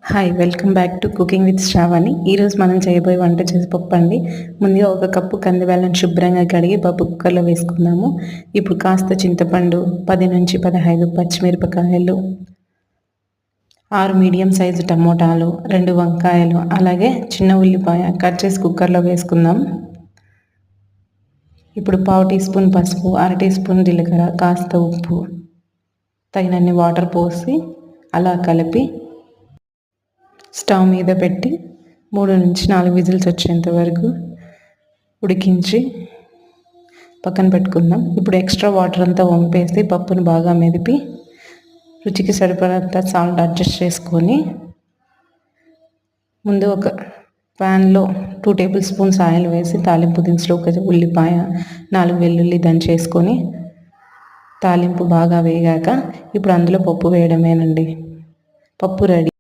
Hi welcome back to cooking with Shravani. ఈరోజు మనం చేయబోయే వంట చేసి పప్పు అండి. ముందుగా ఒక కప్పు కందిబ్యాళ్ళను శుభ్రంగా కడిగి పప్పు కుక్కర్లో వేసుకుందాము. ఇప్పుడు కాస్త చింతపండు, 10 నుంచి 15 పచ్చిమిరపకాయలు, 6 మీడియం సైజు టమోటాలు, 2 వంకాయలు, అలాగే చిన్న ఉల్లిపాయ కట్ చేసి కుక్కర్లో వేసుకుందాం. ఇప్పుడు పావు టీ స్పూన్ పసుపు, అర టీ స్పూన్ జీలకర్ర, కాస్త ఉప్పు, తగినన్ని వాటర్ పోసి అలా కలిపి స్టవ్ మీద పెట్టి 3 నుంచి 4 విజిల్స్ వచ్చేంత వరకు ఉడికించి పక్కన పెట్టుకుందాం. ఇప్పుడు ఎక్స్ట్రా వాటర్ అంతా వంపేసి పప్పును బాగా మెదిపి రుచికి సరిపడంత సాల్ట్ అడ్జస్ట్ చేసుకొని ముందు ఒక ప్యాన్లో 2 టేబుల్ స్పూన్స్ ఆయిల్ వేసి తాలింపు దినుసులు, ఒక ఉల్లిపాయ, 4 వెల్లుల్లి దంచేసుకొని తాలింపు బాగా వేగాక ఇప్పుడు అందులో పప్పు వేయడమేనండి. పప్పు రెడీ.